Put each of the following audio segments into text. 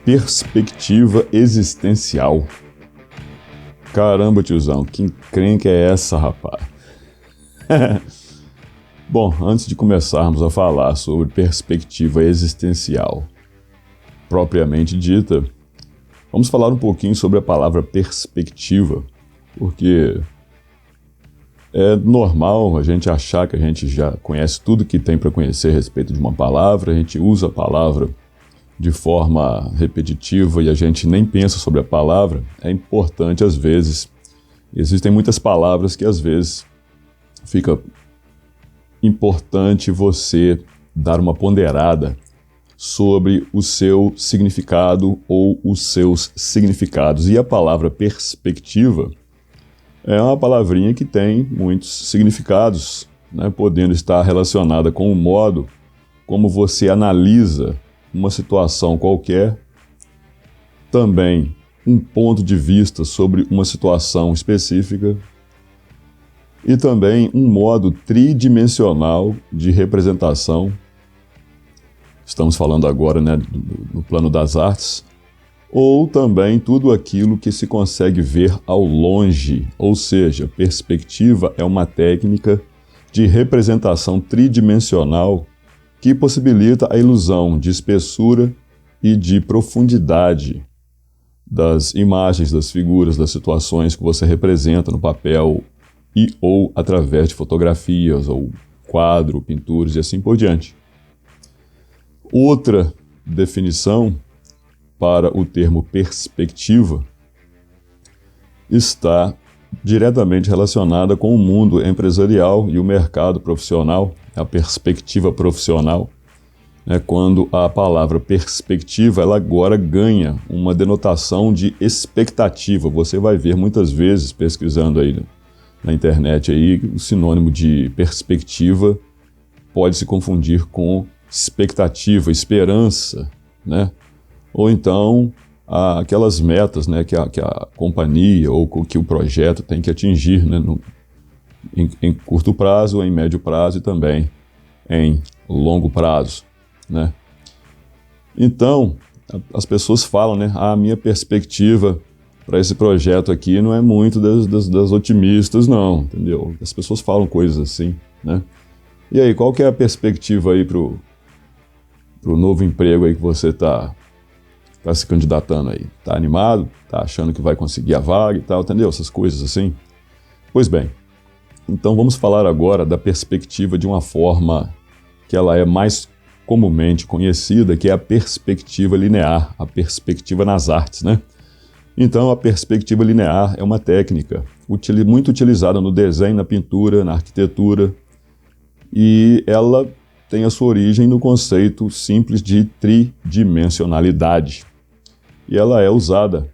Perspectiva existencial. Caramba, tiozão, que encrenca é essa, rapaz? Bom, antes de começarmos a falar sobre perspectiva existencial propriamente dita, vamos falar um pouquinho sobre a palavra perspectiva, porque é normal a gente achar que a gente já conhece tudo que tem para conhecer a respeito de uma palavra, a gente usa a palavra de forma repetitiva e a gente nem pensa sobre a palavra. É importante às vezes, existem muitas palavras que às vezes fica importante você dar uma ponderada sobre o seu significado ou os seus significados. E a palavra perspectiva é uma palavrinha que tem muitos significados, né, podendo estar relacionada com o modo como você analisa uma situação qualquer, também um ponto de vista sobre uma situação específica e também um modo tridimensional de representação. Estamos falando agora, né, no plano das artes, ou também tudo aquilo que se consegue ver ao longe, ou seja, perspectiva é uma técnica de representação tridimensional que possibilita a ilusão de espessura e de profundidade das imagens, das figuras, das situações que você representa no papel e ou através de fotografias, ou quadro, pinturas e assim por diante. Outra definição para o termo perspectiva está diretamente relacionada com o mundo empresarial e o mercado profissional, a perspectiva profissional, né, quando a palavra perspectiva ela agora ganha uma denotação de expectativa. Você vai ver muitas vezes pesquisando aí na internet aí, o sinônimo de perspectiva pode se confundir com expectativa, esperança, né? Ou então aquelas metas, né, que a companhia ou que o projeto tem que atingir, né, em curto prazo, em médio prazo e também em longo prazo, né? Então, as pessoas falam, né, a minha perspectiva para esse projeto aqui não é muito das otimistas, não, entendeu? As pessoas falam coisas assim, né? E aí, qual que é a perspectiva aí pro novo emprego aí que você tá se candidatando aí? Tá animado? Tá achando que vai conseguir a vaga e tal, entendeu? Essas coisas assim. Pois bem, então vamos falar agora da perspectiva de uma forma que ela é mais comumente conhecida, que é a perspectiva linear, a perspectiva nas artes, né? Então, a perspectiva linear é uma técnica muito utilizada no desenho, na pintura, na arquitetura, e ela tem a sua origem no conceito simples de tridimensionalidade. E ela é usada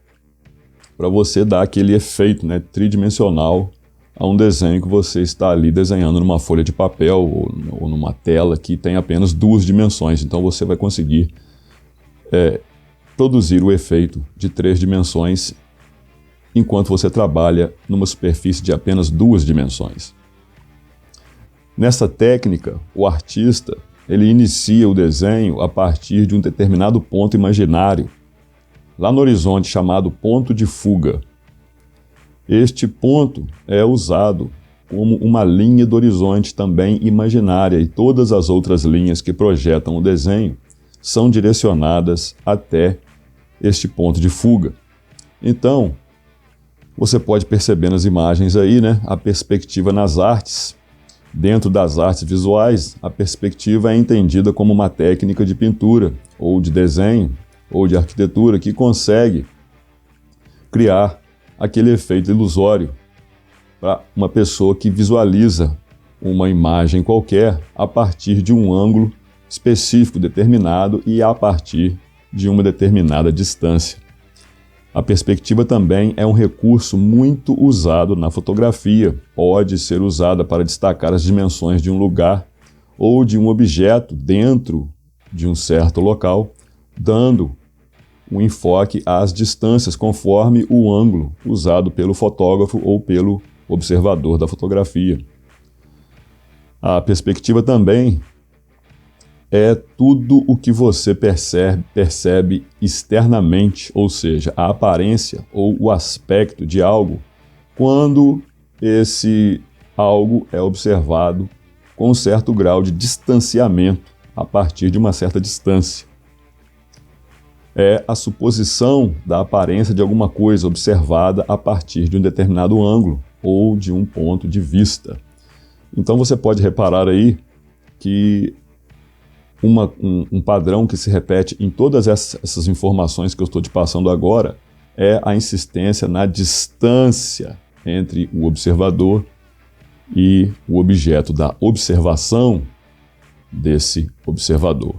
para você dar aquele efeito, né, tridimensional a um desenho que você está ali desenhando numa folha de papel ou numa tela que tem apenas 2 dimensões. Então, você vai conseguir produzir o efeito de 3 dimensões enquanto você trabalha numa superfície de apenas 2 dimensões. Nessa técnica, o artista ele inicia o desenho a partir de um determinado ponto imaginário, lá no horizonte chamado ponto de fuga. Este ponto é usado como uma linha do horizonte também imaginária e todas as outras linhas que projetam o desenho são direcionadas até este ponto de fuga. Então, você pode perceber nas imagens aí, né, a perspectiva nas artes. Dentro das artes visuais, a perspectiva é entendida como uma técnica de pintura, ou de desenho, ou de arquitetura que consegue criar aquele efeito ilusório para uma pessoa que visualiza uma imagem qualquer a partir de um ângulo específico determinado e a partir de uma determinada distância. A perspectiva também é um recurso muito usado na fotografia. Pode ser usada para destacar as dimensões de um lugar ou de um objeto dentro de um certo local, dando um enfoque às distâncias conforme o ângulo usado pelo fotógrafo ou pelo observador da fotografia. A perspectiva também é tudo o que você percebe externamente, ou seja, a aparência ou o aspecto de algo, quando esse algo é observado com um certo grau de distanciamento, a partir de uma certa distância. É a suposição da aparência de alguma coisa observada a partir de um determinado ângulo ou de um ponto de vista. Então você pode reparar aí que um padrão que se repete em todas essas informações que eu estou te passando agora é a insistência na distância entre o observador e o objeto da observação desse observador.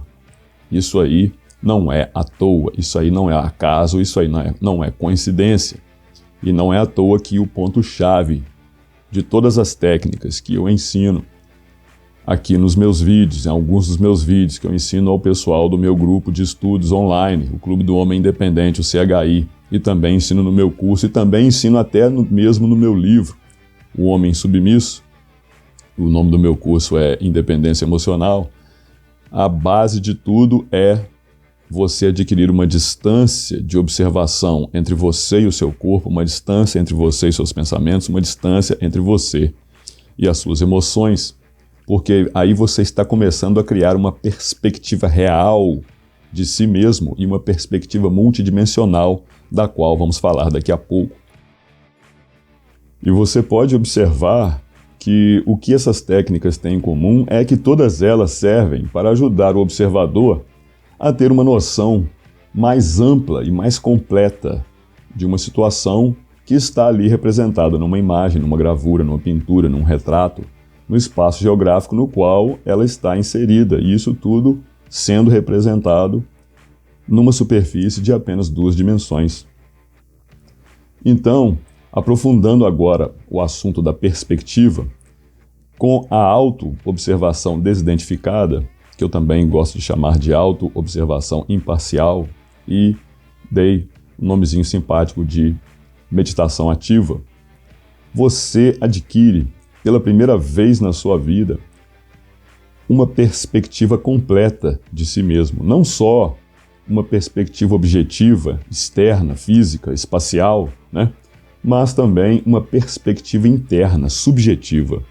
Isso aí não é à toa, isso aí não é acaso, isso aí não é coincidência. E não é à toa que o ponto-chave de todas as técnicas que eu ensino aqui nos meus vídeos, em alguns dos meus vídeos que eu ensino ao pessoal do meu grupo de estudos online, o Clube do Homem Independente, o CHI, e também ensino no meu curso e também ensino até mesmo no meu livro, O Homem Submisso. O nome do meu curso é Independência Emocional. A base de tudo é você adquirir uma distância de observação entre você e o seu corpo, uma distância entre você e seus pensamentos, uma distância entre você e as suas emoções, porque aí você está começando a criar uma perspectiva real de si mesmo e uma perspectiva multidimensional, da qual vamos falar daqui a pouco. E você pode observar que o que essas técnicas têm em comum é que todas elas servem para ajudar o observador a ter uma noção mais ampla e mais completa de uma situação que está ali representada numa imagem, numa gravura, numa pintura, num retrato, no espaço geográfico no qual ela está inserida, e isso tudo sendo representado numa superfície de apenas 2 dimensões. Então, aprofundando agora o assunto da perspectiva, com a auto-observação desidentificada, que eu também gosto de chamar de auto-observação imparcial, e dei um nomezinho simpático de meditação ativa, você adquire, pela primeira vez na sua vida, uma perspectiva completa de si mesmo. Não só uma perspectiva objetiva, externa, física, espacial, né? Mas também uma perspectiva interna, subjetiva.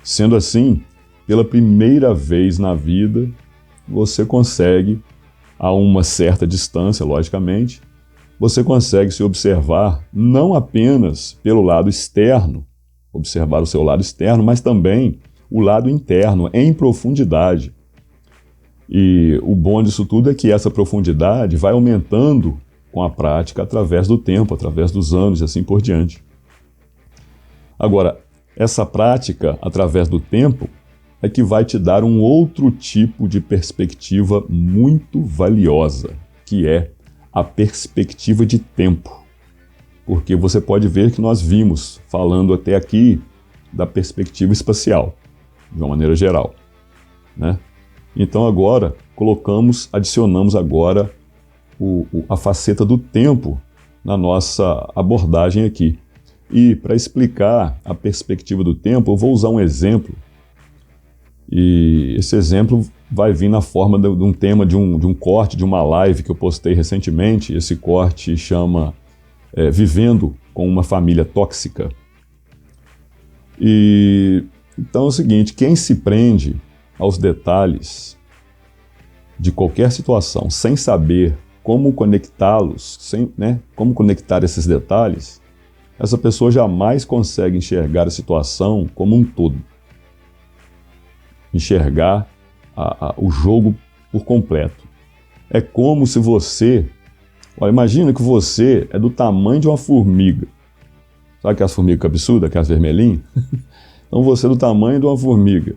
Sendo assim, pela primeira vez na vida, você consegue, a uma certa distância, logicamente, você consegue se observar não apenas pelo lado externo, observar o seu lado externo, mas também o lado interno, em profundidade. E o bom disso tudo é que essa profundidade vai aumentando com a prática através do tempo, através dos anos e assim por diante. Agora, essa prática, através do tempo, é que vai te dar um outro tipo de perspectiva muito valiosa, que é a perspectiva de tempo. Porque você pode ver que nós vimos, falando até aqui, da perspectiva espacial, de uma maneira geral, né? Então agora, adicionamos agora a faceta do tempo na nossa abordagem aqui. E para explicar a perspectiva do tempo, eu vou usar um exemplo. E esse exemplo vai vir na forma de um tema, de um corte, de uma live que eu postei recentemente. Esse corte chama Vivendo com uma Família Tóxica. E então é o seguinte, quem se prende aos detalhes de qualquer situação sem saber como conectá-los, como conectar esses detalhes, essa pessoa jamais consegue enxergar a situação como um todo. Enxergar o jogo por completo. É como se você... imagina que você é do tamanho de uma formiga. Sabe aquelas formigas cabeçudas, aquelas vermelhinhas? Então você é do tamanho de uma formiga.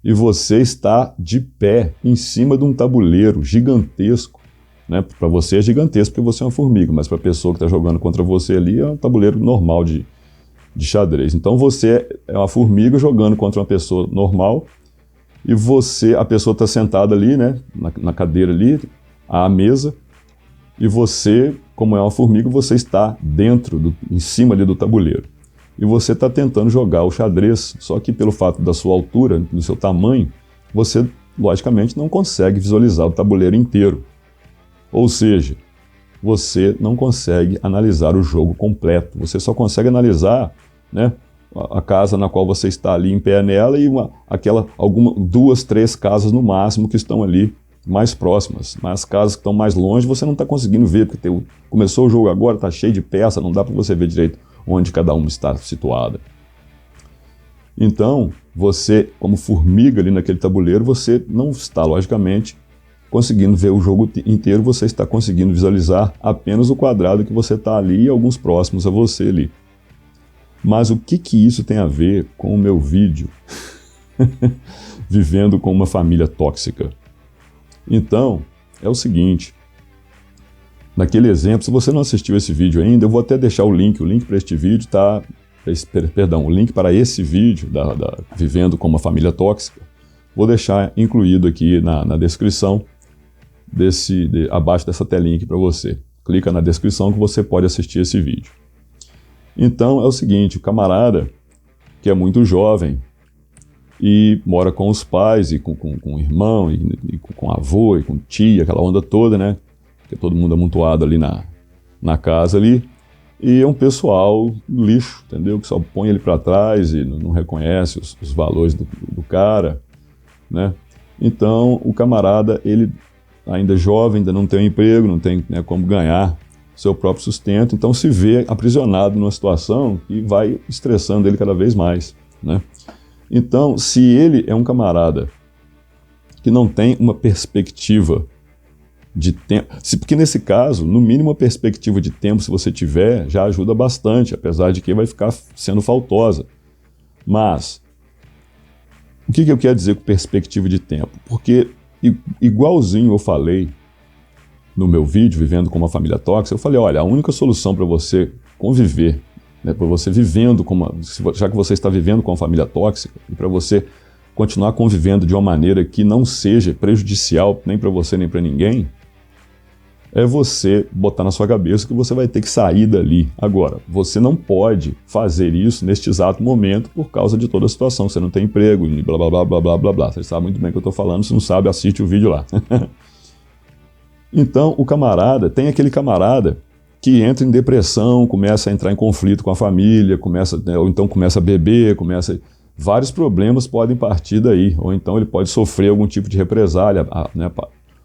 E você está de pé em cima de um tabuleiro gigantesco. Né? Para você é gigantesco porque você é uma formiga, mas para a pessoa que está jogando contra você ali é um tabuleiro normal de xadrez. Então você é uma formiga jogando contra uma pessoa normal e a pessoa está sentada ali, né? na cadeira ali, à mesa, e você, como é uma formiga, você está em cima ali do tabuleiro. E você está tentando jogar o xadrez, só que pelo fato da sua altura, do seu tamanho, você logicamente, não consegue visualizar o tabuleiro inteiro. Ou seja, você não consegue analisar o jogo completo. Você só consegue analisar, né, a casa na qual você está ali em pé nela e duas, três casas no máximo que estão ali mais próximas. Mas as casas que estão mais longe você não está conseguindo ver, porque começou o jogo agora, está cheio de peça, não dá para você ver direito onde cada uma está situada. Então, você, como formiga ali naquele tabuleiro, você não está, logicamente, conseguindo ver o jogo inteiro, você está conseguindo visualizar apenas o quadrado que você está ali e alguns próximos a você ali. Mas o que isso tem a ver com o meu vídeo vivendo com uma família tóxica? Então, é o seguinte, naquele exemplo, se você não assistiu esse vídeo ainda, eu vou até deixar o link para este vídeo, tá? O link para esse vídeo da Vivendo com uma Família Tóxica, vou deixar incluído aqui na descrição, abaixo dessa telinha aqui para você. Clica na descrição que você pode assistir esse vídeo. Então é o seguinte, o camarada que é muito jovem e mora com os pais e com o irmão e com o avô e com tia, aquela onda toda, né? Que é todo mundo amontoado ali na casa ali. E é um pessoal lixo, entendeu? Que só põe ele para trás e não reconhece os valores do cara, né? Então, o camarada, ele ainda é jovem, ainda não tem um emprego, não tem, né, como ganhar seu próprio sustento, então se vê aprisionado numa situação que vai estressando ele cada vez mais, né? Então, se ele é um camarada que não tem uma perspectiva de tempo, porque nesse caso, no mínimo a perspectiva de tempo, se você tiver, já ajuda bastante, apesar de que vai ficar sendo faltosa. Mas, o que eu quero dizer com perspectiva de tempo? Porque, igualzinho eu falei no meu vídeo, Vivendo com uma Família Tóxica, eu falei, olha, a única solução para você conviver, né, para você vivendo, já que você está vivendo com uma família tóxica, e para você continuar convivendo de uma maneira que não seja prejudicial nem para você nem para ninguém, é você botar na sua cabeça que você vai ter que sair dali. Agora, você não pode fazer isso neste exato momento por causa de toda a situação. Você não tem emprego e blá, blá, blá, blá, blá, blá, blá. Você sabe muito bem o que eu estou falando. Se não sabe, assiste o vídeo lá. Então, tem aquele camarada que entra em depressão, começa a entrar em conflito com a família, ou então começa a beber, vários problemas podem partir daí. Ou então ele pode sofrer algum tipo de represália, né,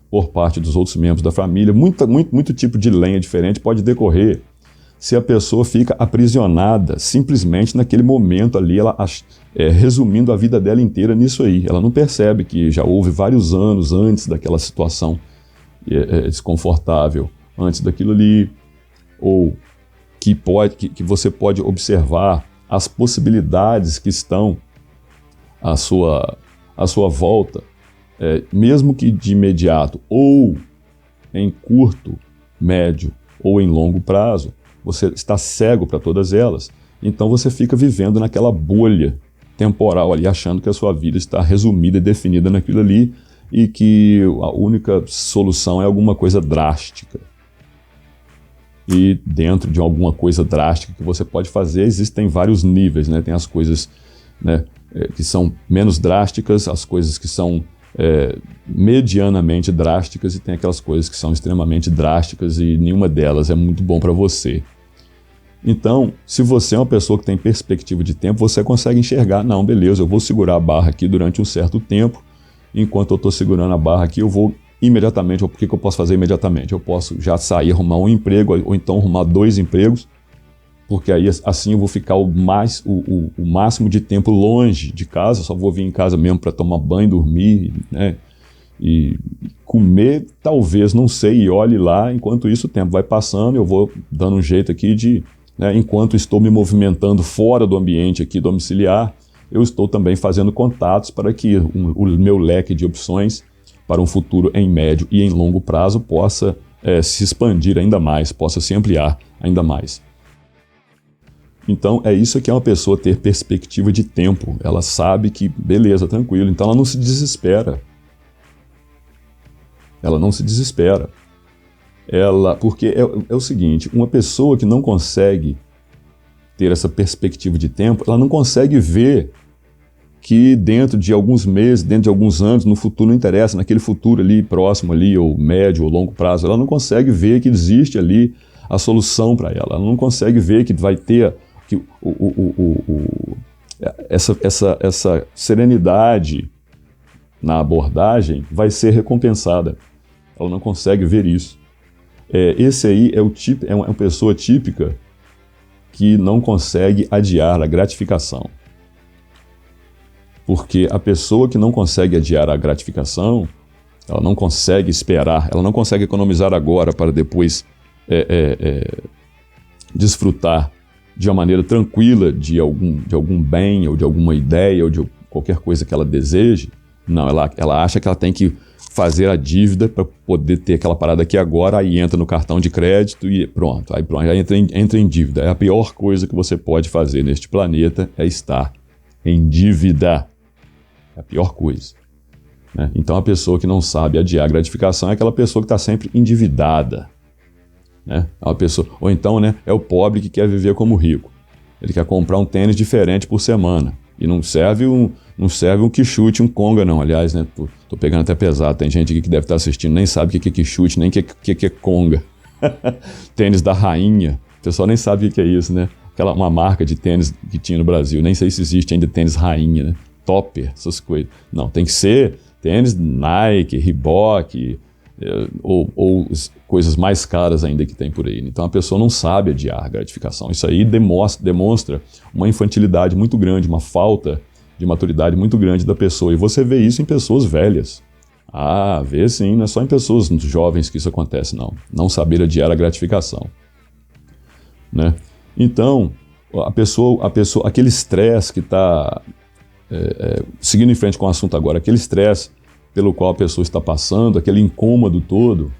por parte dos outros membros da família. Muito tipo de lenha diferente pode decorrer se a pessoa fica aprisionada simplesmente naquele momento ali, ela resumindo a vida dela inteira nisso aí. Ela não percebe que já houve vários anos antes daquela situação desconfortável, antes daquilo ali, ou que você pode observar as possibilidades que estão à sua volta, mesmo que de imediato, ou em curto, médio ou em longo prazo, você está cego para todas elas, então você fica vivendo naquela bolha temporal ali, achando que a sua vida está resumida e definida naquilo ali, e que a única solução é alguma coisa drástica. E dentro de alguma coisa drástica que você pode fazer, existem vários níveis, né? Tem as coisas, né, que são menos drásticas, as coisas que são medianamente drásticas, e tem aquelas coisas que são extremamente drásticas e nenhuma delas é muito bom para você. Então, se você é uma pessoa que tem perspectiva de tempo, você consegue enxergar, não, beleza, eu vou segurar a barra aqui durante um certo tempo, enquanto eu estou segurando a barra aqui, eu vou imediatamente, ou o que eu posso fazer imediatamente? Eu posso já sair, arrumar um emprego, ou então arrumar 2 empregos, porque aí assim eu vou ficar o máximo de tempo longe de casa, só vou vir em casa mesmo para tomar banho, dormir, né, e comer, talvez, não sei, e olhe lá, enquanto isso o tempo vai passando, eu vou dando um jeito aqui de, né, enquanto estou me movimentando fora do ambiente aqui domiciliar, eu estou também fazendo contatos para que o meu leque de opções para um futuro em médio e em longo prazo possa se expandir ainda mais, possa se ampliar ainda mais. Então é isso que é uma pessoa ter perspectiva de tempo. Ela sabe que, beleza, tranquilo, então ela não se desespera. Ela não se desespera. Porque é o seguinte, uma pessoa que não consegue ter essa perspectiva de tempo, ela não consegue ver que dentro de alguns meses, dentro de alguns anos, no futuro, não interessa, naquele futuro ali próximo ali, ou médio ou longo prazo, ela não consegue ver que existe ali a solução para ela. Ela não consegue ver que vai ter que essa serenidade na abordagem vai ser recompensada. Ela não consegue ver isso. Esse aí é uma pessoa típica que não consegue adiar a gratificação. Porque a pessoa que não consegue adiar a gratificação, ela não consegue esperar, ela não consegue economizar agora para depois desfrutar de uma maneira tranquila de algum bem, ou de alguma ideia, ou de qualquer coisa que ela deseje. Não, ela acha que ela tem que fazer a dívida para poder ter aquela parada aqui agora, aí entra no cartão de crédito e pronto, aí entra em dívida. É a pior coisa que você pode fazer neste planeta, é estar em dívida. É a pior coisa. Né? Então a pessoa que não sabe adiar a gratificação é aquela pessoa que está sempre endividada. Né? É uma pessoa, ou então, né, é o pobre que quer viver como rico. Ele quer comprar um tênis diferente por semana. E não serve um quichute, um conga, não. Aliás, né, tô pegando até pesado. Tem gente aqui que deve estar assistindo, nem sabe o que é quichute, nem o que é conga. Tênis da rainha. O pessoal nem sabe o que é isso, né? Uma marca de tênis que tinha no Brasil. Nem sei se existe ainda tênis rainha, né? Topper, essas coisas. Não, tem que ser tênis Nike, Reebok, ou coisas mais caras ainda que tem por aí. Então a pessoa não sabe adiar a gratificação. Isso aí demonstra uma infantilidade muito grande, uma falta de maturidade muito grande da pessoa. E você vê isso em pessoas velhas. Vê sim, não é só em pessoas jovens que isso acontece, não. Não saber adiar a gratificação. Né? Então, a pessoa, aquele estresse que está seguindo em frente com o assunto agora, aquele estresse pelo qual a pessoa está passando, aquele incômodo todo,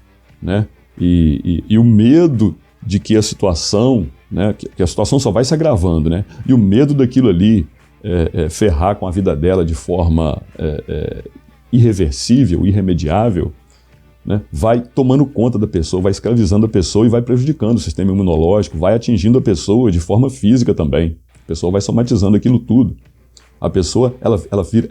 né? E o medo de que a situação, né? Que a situação só vai se agravando, né? E o medo daquilo ali ferrar com a vida dela de forma irreversível, irremediável, né? Vai tomando conta da pessoa, vai escravizando a pessoa e vai prejudicando o sistema imunológico, vai atingindo a pessoa de forma física também. A pessoa vai somatizando aquilo tudo. A pessoa,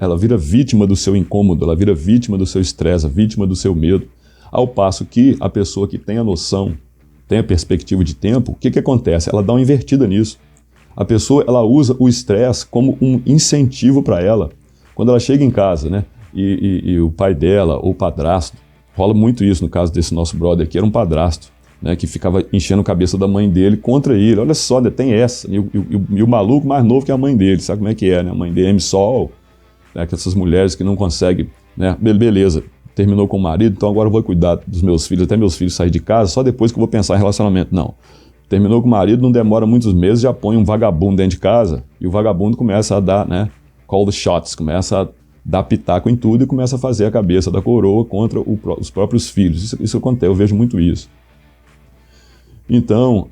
ela vira vítima do seu incômodo, ela vira vítima do seu estresse, vítima do seu medo. Ao passo que a pessoa que tem a noção, tem a perspectiva de tempo, o que acontece? Ela dá uma invertida nisso. A pessoa, ela usa o estresse como um incentivo para ela. Quando ela chega em casa, né, e o pai dela, ou o padrasto, rola muito isso no caso desse nosso brother aqui, era um padrasto, né, que ficava enchendo a cabeça da mãe dele contra ele. Olha só, tem essa. E o maluco mais novo que a mãe dele, sabe como é que é, né? A mãe dele, sol, né, que essas mulheres que não conseguem, né? Beleza, terminou com o marido, então agora eu vou cuidar dos meus filhos, até meus filhos saírem de casa, só depois que eu vou pensar em relacionamento. Não. Terminou com o marido, não demora muitos meses, já põe um vagabundo dentro de casa, e o vagabundo começa a dar, né, call the shots, começa a dar pitaco em tudo e começa a fazer a cabeça da coroa contra os próprios filhos. Isso acontece, eu vejo muito isso. Então,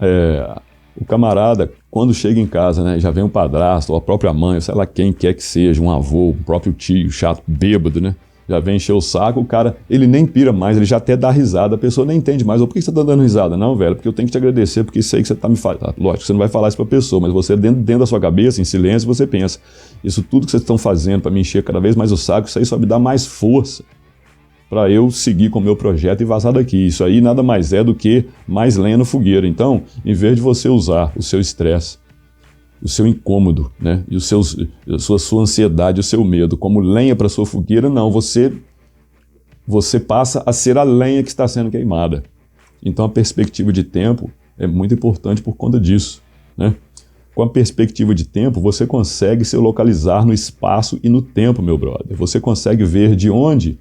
o camarada, quando chega em casa, né, já vem um padrasto, ou a própria mãe, sei lá quem quer que seja, um avô, um próprio tio, chato, bêbado, né, já vem encher o saco, o cara, ele nem pira mais, ele já até dá risada, a pessoa nem entende mais. Por que você tá dando risada? Não, velho, porque eu tenho que te agradecer, porque isso aí que você tá me fazendo. Lógico, você não vai falar isso pra pessoa, mas você, dentro da sua cabeça, em silêncio, você pensa, isso tudo que vocês estão fazendo para me encher cada vez mais o saco, isso aí só me dá mais força para eu seguir com o meu projeto e vazar daqui. Isso aí nada mais é do que mais lenha no fogueiro. Então, em vez de você usar o seu estresse, o seu incômodo, né, e a sua ansiedade, o seu medo como lenha para sua fogueira, não, você passa a ser a lenha que está sendo queimada. Então a perspectiva de tempo é muito importante por conta disso, né? Com a perspectiva de tempo, você consegue se localizar no espaço e no tempo, meu brother. Você consegue ver de onde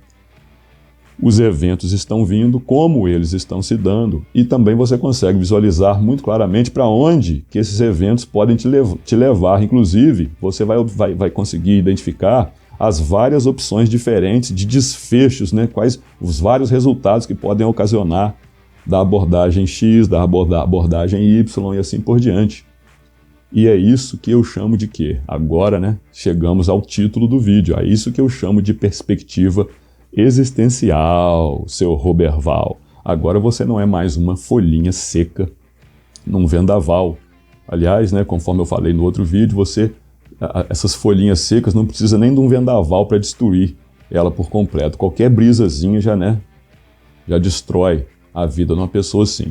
os eventos estão vindo, como eles estão se dando, e também você consegue visualizar muito claramente para onde que esses eventos podem te levar. Inclusive, você vai conseguir identificar as várias opções diferentes de desfechos, né? Quais os vários resultados que podem ocasionar da abordagem X, da abordagem Y e assim por diante. E é isso que eu chamo de quê? Agora, né, chegamos ao título do vídeo. É isso que eu chamo de perspectiva existencial, seu Roberval. Agora você não é mais uma folhinha seca num vendaval. Aliás, né, conforme eu falei no outro vídeo, você essas folhinhas secas não precisa nem de um vendaval para destruir ela por completo. Qualquer brisazinha já destrói a vida de uma pessoa assim.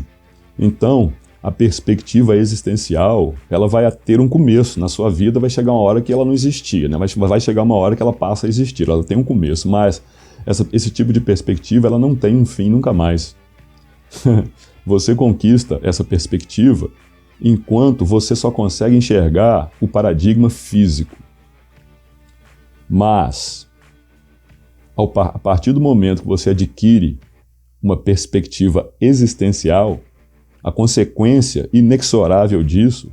Então, a perspectiva existencial, ela vai ter um começo. Na sua vida vai chegar uma hora que ela não existia, né? Vai chegar uma hora que ela passa a existir, ela tem um começo, mas esse tipo de perspectiva, ela não tem um fim nunca mais. Você conquista essa perspectiva enquanto você só consegue enxergar o paradigma físico. Mas, a partir do momento que você adquire uma perspectiva existencial, a consequência inexorável disso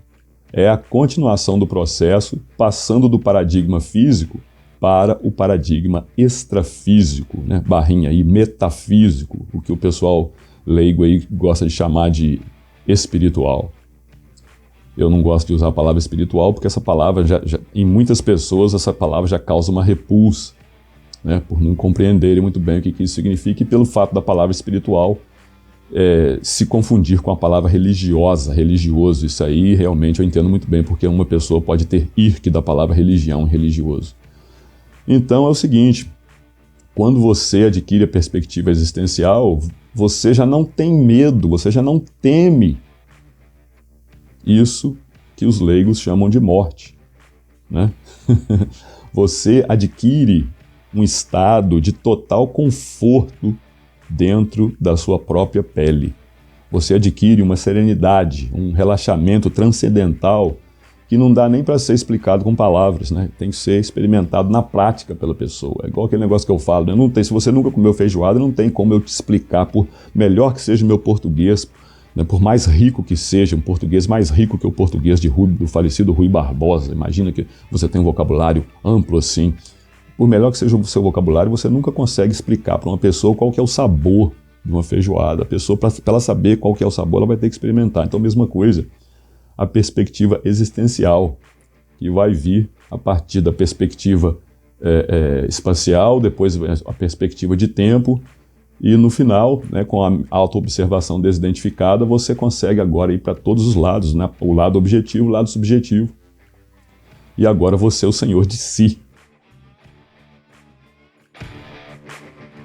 é a continuação do processo, passando do paradigma físico para o paradigma extrafísico, né? Barrinha aí, metafísico, o que o pessoal leigo aí gosta de chamar de espiritual. Eu não gosto de usar a palavra espiritual porque essa palavra, em muitas pessoas, essa palavra já causa uma repulsa, né? Por não compreenderem muito bem o que isso significa e pelo fato da palavra espiritual se confundir com a palavra religiosa, religioso. Isso aí realmente eu entendo muito bem, porque uma pessoa pode ter irque da palavra religião e religioso. Então é o seguinte, quando você adquire a perspectiva existencial, você já não tem medo, você já não teme isso que os leigos chamam de morte, né? Você adquire um estado de total conforto dentro da sua própria pele. Você adquire uma serenidade, um relaxamento transcendental que não dá nem para ser explicado com palavras, né? Tem que ser experimentado na prática pela pessoa. É igual aquele negócio que eu falo, né? Não tem, se você nunca comeu feijoada, não tem como eu te explicar, por melhor que seja o meu português, né? Por mais rico que seja, um português mais rico que o português do falecido Rui Barbosa. Imagina que você tem um vocabulário amplo assim. Por melhor que seja o seu vocabulário, você nunca consegue explicar para uma pessoa qual que é o sabor de uma feijoada. A pessoa, para ela saber qual que é o sabor, ela vai ter que experimentar. Então, a mesma coisa, a perspectiva existencial, que vai vir a partir da perspectiva espacial, depois a perspectiva de tempo, e no final, né, com a autoobservação desidentificada, você consegue agora ir para todos os lados, né? O lado objetivo, o lado subjetivo. E agora você é o senhor de si.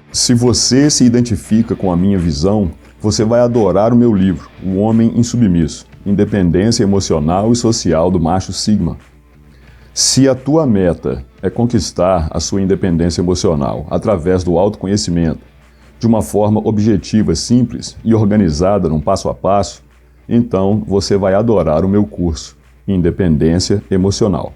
Se você se identifica com a minha visão, você vai adorar o meu livro, O Homem Insubmisso, Independência Emocional e Social do Macho Sigma. Se a tua meta é conquistar a sua independência emocional através do autoconhecimento, de uma forma objetiva, simples e organizada num passo a passo, então você vai adorar o meu curso, Independência Emocional.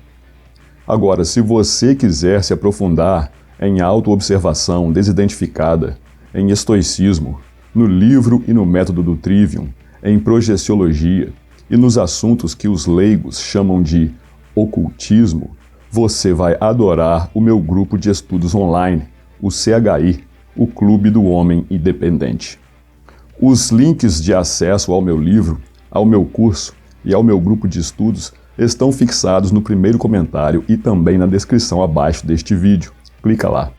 Agora, se você quiser se aprofundar em autoobservação desidentificada, em estoicismo, no livro e no método do Trivium, em projeciologia e nos assuntos que os leigos chamam de ocultismo, você vai adorar o meu grupo de estudos online, o CHI, o Clube do Homem Independente. Os links de acesso ao meu livro, ao meu curso e ao meu grupo de estudos estão fixados no primeiro comentário e também na descrição abaixo deste vídeo. Clica lá.